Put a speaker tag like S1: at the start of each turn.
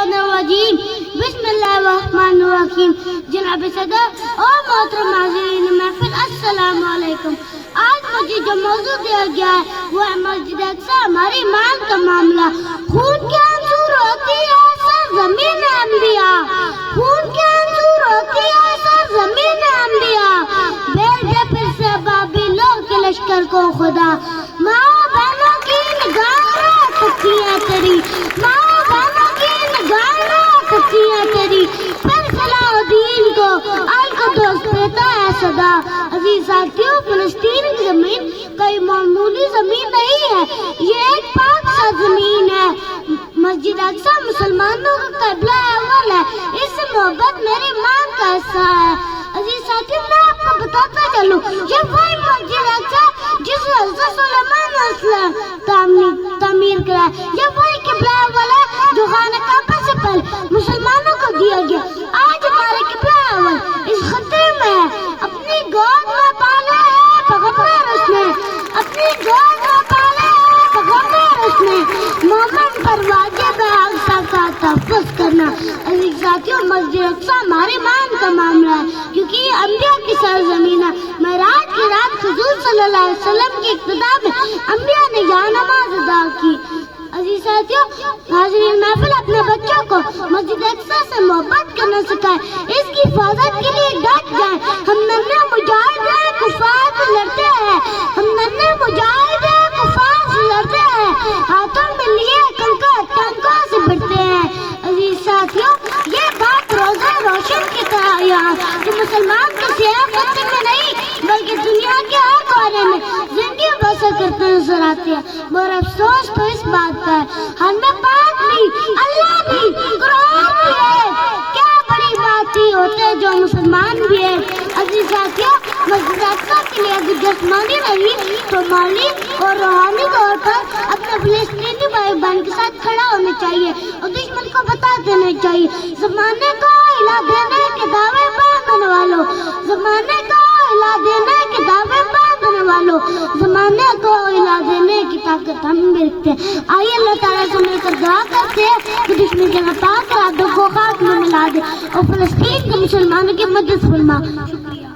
S1: मिनश्शैतानिर्रजीम बिस्मिल्लाहिर्रहमानिर्रहीम। जनाब सदर और मोहतरम नाज़रीन महफिल, अस्सलामु अलैकुम। आज मुझे जो मौजू दिया गया है वो है मस्जिद अक्सा हमारी ईमान का मामला। खून के आंसू होती है सरज़मीन अंबिया, खून के आंसू होती है सरज़मीन अंबिया। भेजे फिर से बाबिलों के लश्कर को खुदा, माँ बहनों की निगाहें कच्ची हैं तेरी, माँ बहनों की निगाहें कच्ची हैं तेरी। फिर सलाहुद्दीन को अल-कुद्दूस देता है सदा। अजीज साथियों, फिलिस्तीन की जमीन कोई मामूली जमीन नहीं है, ये एक पाक सा जमीन है। मस्जिद अक्सा मुसलमानों का क़िबला अव्वल है, इससे मोहब्बत मेरी माँ का हिस्सा है। अजीज साथियों, मैं आपको बताता चलूं, ये वही मस्जिद अक्सा जिस हज़रत सुलेमान ने तामीर करा, ये वही क़िबला अव्वल है जो खाना काबा से पहले मुसलमानों को दिया गया। आज हमारे क़िबला अव्वल इस खतरे में है। अपनी गोद में पाले है पैगंबर उसने, अपनी गोद में पाले है पैगंबर उसने। मोमिन पर वाजिब है अक्सा का तहफ़्फ़ुज़ करना। अजीज साथियों, मस्जिद अक्सा हमारी ईमान का मामला है, क्योंकि ये अंबिया की सरज़मीन है। मेराज की रात हुज़ूर सल्लल्लाहु अलैहि वसल्लम की इब्तिदा में अंबिया ने यहाँ नमाज अदा की। अजीज साथियों, नाज़रीन महफिल, अपने बच्चों को मस्जिद अक्सा से मोहब्बत करना सिखाएं, इसकी हिफाजत के लिए डट जाएं। हम नन्हे मुजाहिद हैं, कुफ़ार से लड़ते हैं, हम नन्हे मुजाहिद हैं, कुफ़ार से लड़ते हैं, हाथों में लिए कंकड़ टंकों से भिड़ते हैं। अजीज साथियों, ये बात रोज़ा रोशन की तरह यहाँ कि मुसलमान किसी एक खत्ते में नहीं बल्कि दुनिया के हर कोने में जिंदगी बसर करते नजर आते हैं। मगर अफसोस तो इस बात का है, हमें पाक भी, अल्लाह भी, कुरान भी है, क्या बड़ी बात ही होते हैं जो मुसलमान भी है। अजीज साथियों, मस्जिद अक्सा के लिए अगर जिस्मानी नहीं तो माली और रूहानी तौर पर अपने फिलिस्तीनी भाई बहन के साथ खड़ा होना चाहिए और दुश्मन को बता देना चाहिए, ज़माने को हिला देने के दावे बांधने वालों, ज़माने को हिला देने के दावे बांधने वालों, ज़माने को हिला देने की ताकत हम भी रखते हैं। आइए अल्लाह ताला से मिलकर दुआ करते हैं कि दुश्मन जगह पाक रातों को खाक में मिला दे और फिलिस्तीन के मुसलमानों की मदद फरमा। शुक्रिया।